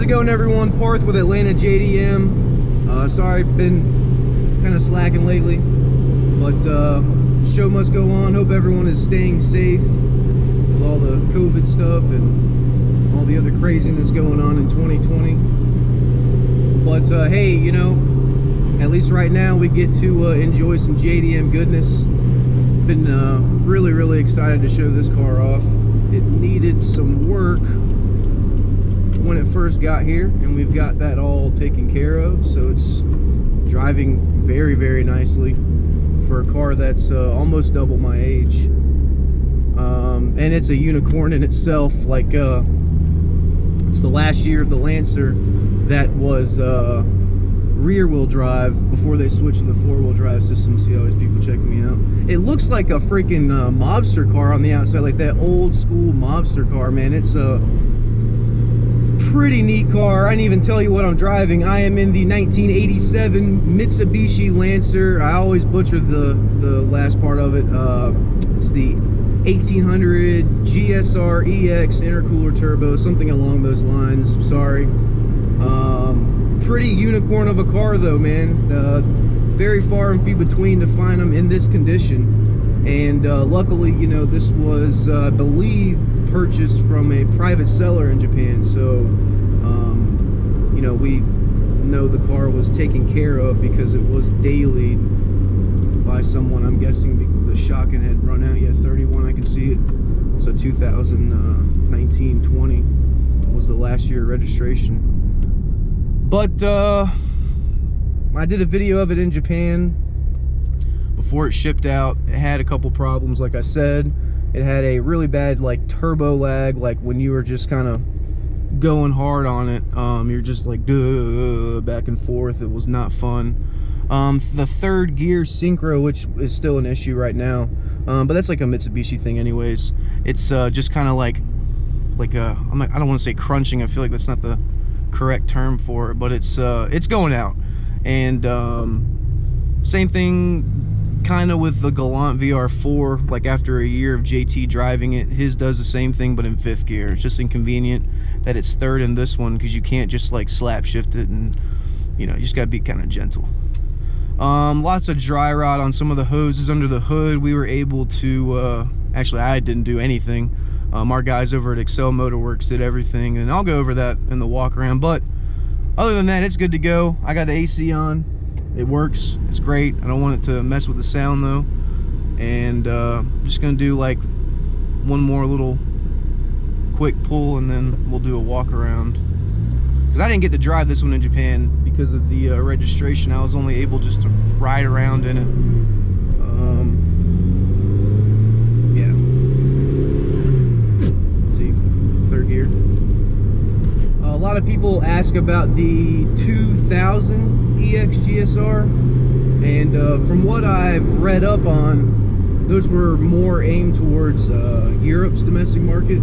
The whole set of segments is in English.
How's it going, everyone? Parth with Atlanta JDM. Sorry, been kind of slacking lately, but the show must go on. Hope everyone is staying safe with all the COVID stuff and all the other craziness going on in 2020. But hey, you know, at least right now we get to enjoy some JDM goodness. Been really excited to show this car off. It needed some work when it first got here, and we've got that all taken care of, so it's driving very nicely for a car that's almost double my age, and it's a unicorn in itself. Like it's the last year of the Lancer that was rear wheel drive before they switched to the 4-wheel drive system. See always people checking me out. It looks like a freaking mobster car on the outside, like that old school mobster car, man. It's a pretty neat car. I didn't even tell you what I'm driving. I am in the 1987 Mitsubishi Lancer. I always butcher the last part of it. It's the 1800 GSR EX Intercooler Turbo, something along those lines. Sorry. Pretty unicorn of a car though, man. Very far and few between to find them in this condition. And luckily, you know, this was, I believe, purchased from a private seller in Japan, so you know, we know the car was taken care of because it was dailied by someone. I'm guessing the shotgun had run out. Yeah, 31, I can see it. So 2019-20 was the last year of registration. But I did a video of it in Japan before it shipped out. It had a couple problems, like I said. It had a really bad like turbo lag, like when you were just kind of going hard on it, you're just like back and forth. It was not fun. The third gear synchro, which is still an issue right now, but that's like a Mitsubishi thing anyways. It's just kind of like a, I don't want to say crunching, I feel like that's not the correct term for it, but it's going out. And same thing kind of with the Galant VR4. Like after a year of JT driving it, his does the same thing but in 5th gear. It's just inconvenient that it's third in this one because you can't just like slap shift it, and you know, you just gotta be kind of gentle. Lots of dry rot on some of the hoses under the hood. We were able to actually, I didn't do anything. Our guys over at Excel Motorworks did everything, and I'll go over that in the walk around. But other than that, it's good to go. I got the AC on. It works. It's great. I don't want it to mess with the sound though. And I'm just gonna do like one more little quick pull, and then we'll do a walk around. Because I didn't get to drive this one in Japan because of the registration. I was only able just to ride around in it. Yeah. See, 3rd gear. A lot of people ask about the 2000 EX GSR, and from what I've read up on, those were more aimed towards Europe's domestic market,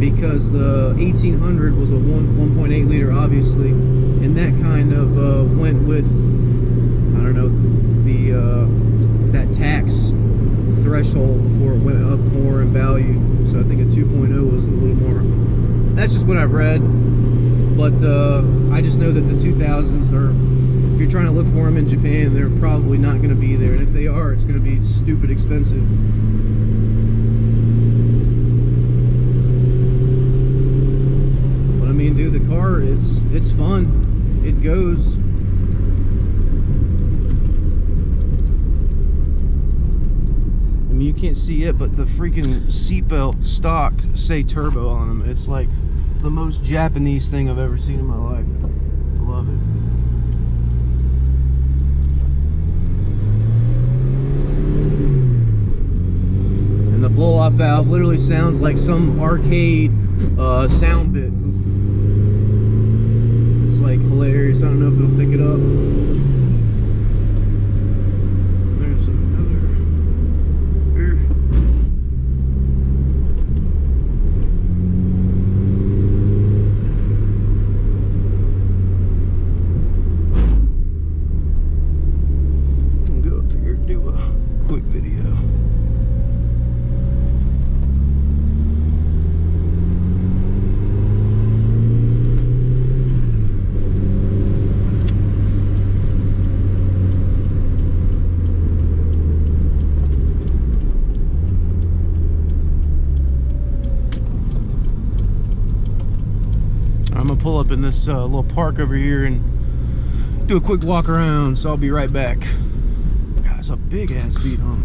because the 1800 was a 1.8 liter, obviously, and that kind of went with, I don't know, the that tax threshold before it went up more in value. So I think a 2.0 was a little more. That's just what I've read, but I just know that the 2000s are, if you're trying to look for them in Japan, they're probably not going to be there, and if they are, it's going to be stupid expensive. But I mean, dude, the car, it's fun. It goes. I mean, you can't see it, but the freaking seatbelt stock say turbo on them. It's like the most Japanese thing I've ever seen in my life. I love it. The blow-off valve literally sounds like some arcade sound bit. It's like hilarious. I don't know if it'll pick it up. There's another. Here. I'll go up here and do a quick video. pull up in this little park over here and do a quick walk around, so I'll be right back. God, it's a big ass beat, huh?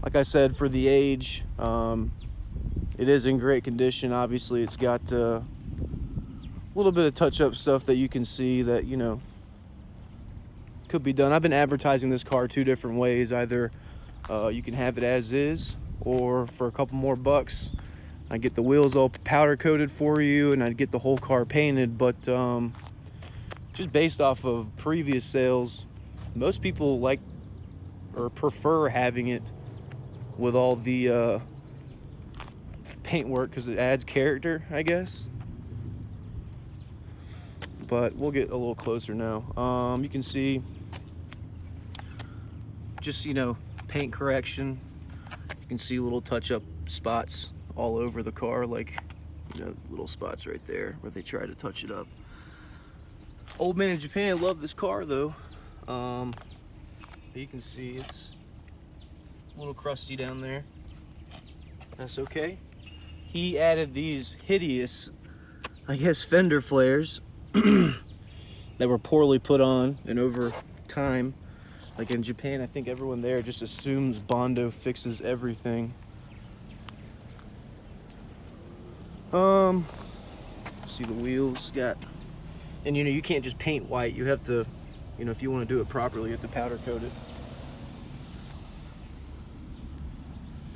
Like I said, for the age, it is in great condition. Obviously, it's got a little bit of touch-up stuff that you can see that, you know, could be done. I've been advertising this car 2 different ways. Either you can have it as is, or for a couple more bucks, I get the wheels all powder coated for you and I'd get the whole car painted. But just based off of previous sales, most people like or prefer having it with all the paintwork because it adds character, I guess. But we'll get a little closer now. You can see just, you know, paint correction. You can see little touch-up spots all over the car, like, you know, little spots right there where they try to touch it up. Old man in Japan loved this car though. You can see it's a little crusty down there. That's okay. He added these hideous, I guess, fender flares that were poorly put on, and over time, like in Japan, I think everyone there just assumes Bondo fixes everything. See the wheels got, and you know, you can't just paint white. You have to, you know, if you want to do it properly, you have to powder coat it.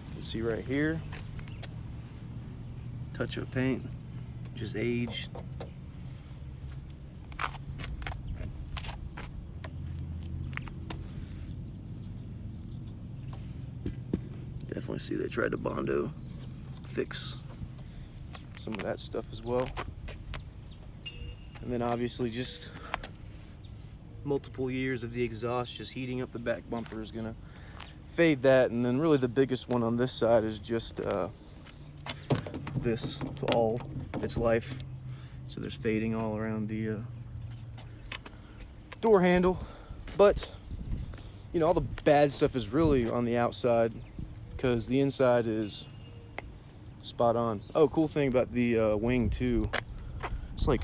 You can see right here, touch up paint, just age. Definitely see they tried to Bondo fix some of that stuff as well. And then obviously just multiple years of the exhaust just heating up the back bumper is gonna fade that. And then really the biggest one on this side is just this all its life. So there's fading all around the door handle. But you know, all the bad stuff is really on the outside, because the inside is spot on. Oh, cool thing about the wing too, it's like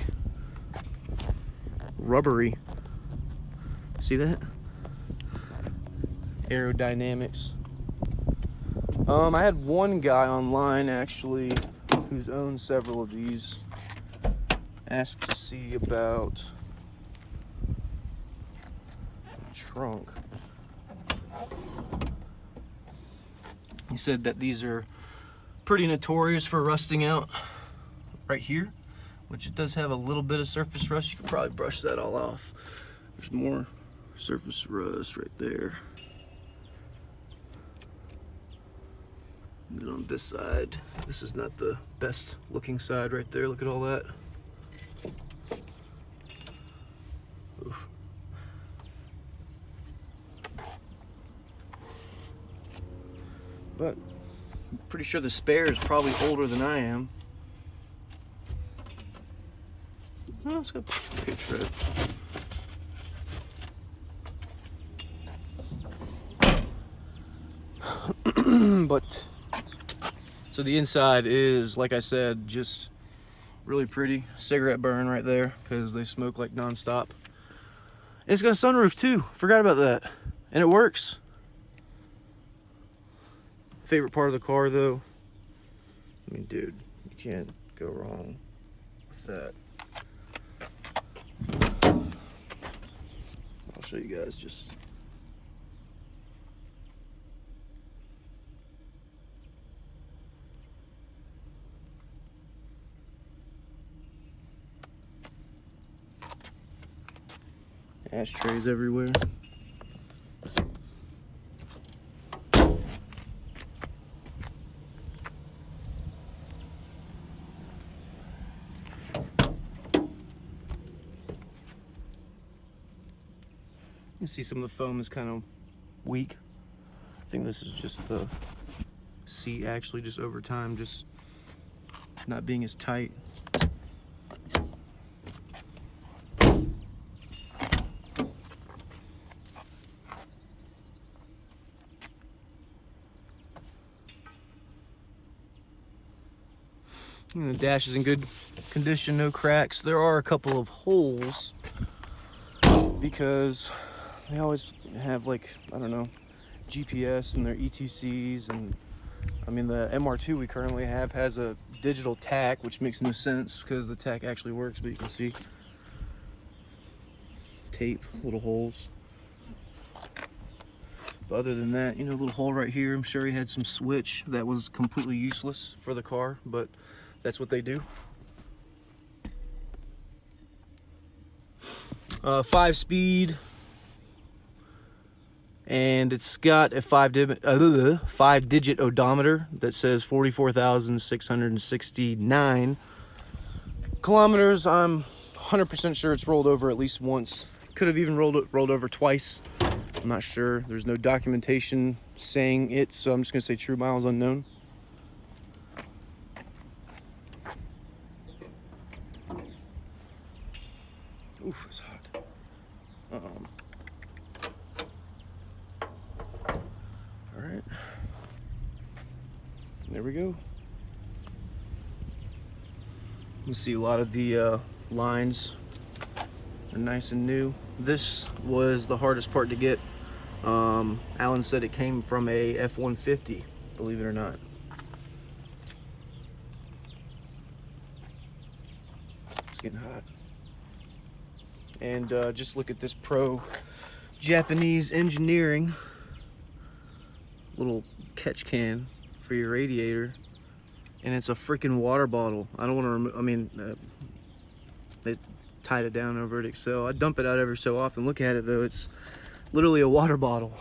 rubbery. See that? Aerodynamics. I had one guy online actually who's owned several of these asked to see about the trunk. He said that these are pretty notorious for rusting out right here, which it does have a little bit of surface rust. You could probably brush that all off. There's more surface rust right there. And then on this side, this is not the best looking side right there. Look at all that. Oof. But I'm pretty sure the spare is probably older than I am. Oh, it's got a good tread. But so the inside is, like I said, just really pretty. Cigarette burn right there because they smoke like nonstop. And it's got a sunroof too. Forgot about that. And it works. Favorite part of the car though, I mean, dude, you can't go wrong with that. I'll show you guys just. Ashtrays everywhere. You see some of the foam is kind of weak. I think this is just the seat actually just over time just not being as tight. The dash is in good condition, no cracks. There are a couple of holes because they always have, like, I don't know, GPS and their ETCs, and I mean the MR2 we currently have has a digital tack, which makes no sense because the tack actually works, but you can see tape, little holes. But other than that, you know, a little hole right here. I'm sure he had some switch that was completely useless for the car, but that's what they do. 5-speed, and it's got a 5-digit odometer that says 44,669 kilometers. I'm 100% sure it's rolled over at least once. Could have even rolled over twice. I'm not sure. There's no documentation saying it, so I'm just gonna say true miles unknown. Oof, it's hot. All right, there we go. You see a lot of the lines are nice and new. This was the hardest part to get. Alan said it came from a F-150, believe it or not. It's getting hot. And just look at this pro Japanese engineering. Little catch can for your radiator. And it's a freaking water bottle. I don't want to remove, I mean, they tied it down over at Excel. I dump it out every so often. Look at it though, it's literally a water bottle.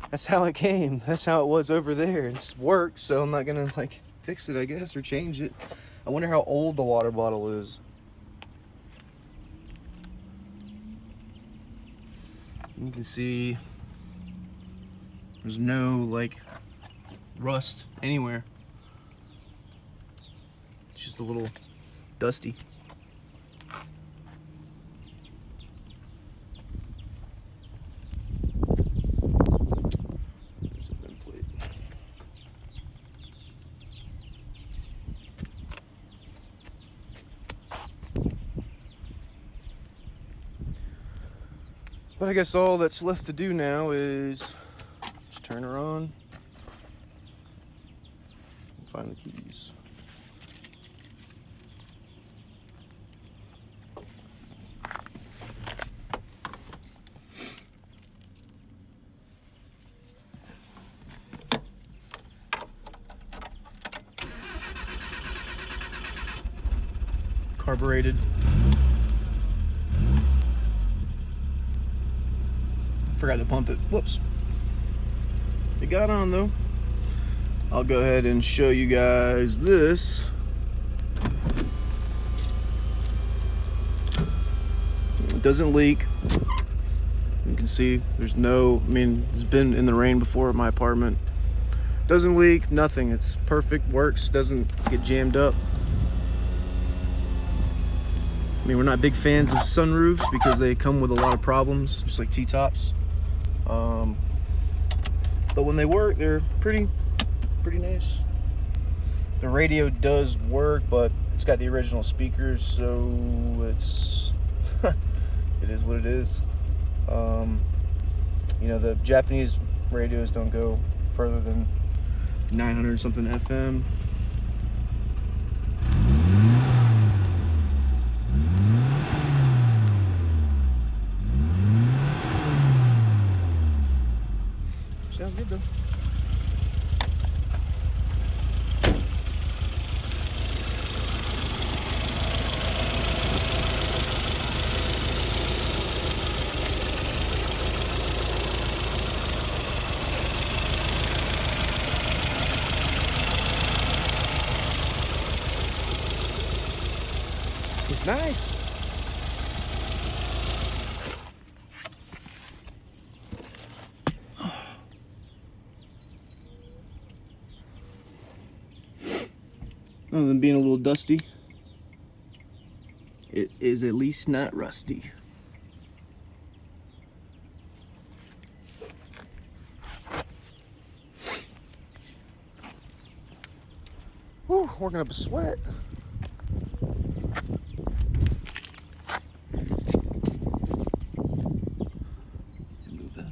That's how it came. That's how it was over there. It's worked, so I'm not gonna like fix it, I guess, or change it. I wonder how old the water bottle is. You can see there's no like rust anywhere. It's just a little dusty. There's a vent plate. But I guess all that's left to do now is just turn her on and find the keys. Carbureted. Forgot to pump it. Whoops. It got on though. I'll go ahead and show you guys this. It doesn't leak. You can see there's no, I mean, it's been in the rain before at my apartment. Doesn't leak, nothing. It's perfect, works, doesn't get jammed up. I mean, we're not big fans of sunroofs because they come with a lot of problems, just like T-tops. But when they work, they're pretty nice. The radio does work, but it's got the original speakers, so it's it is what it is. You know, the Japanese radios don't go further than 900 something FM. Sounds good though. It's nice. Other than being a little dusty, it is at least not rusty. Whew. Whew, working up a sweat. Move that up.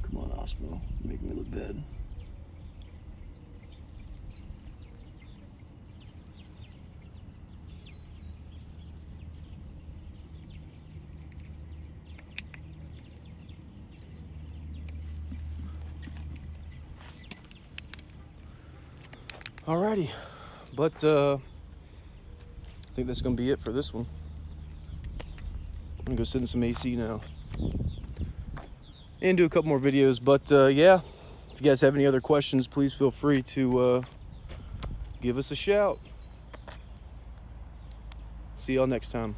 Come on, Osmo, make me look bad. Alrighty, but I think that's gonna be it for this one. I'm gonna go sit in some AC now and do a couple more videos. But yeah, if you guys have any other questions, please feel free to give us a shout. See y'all next time.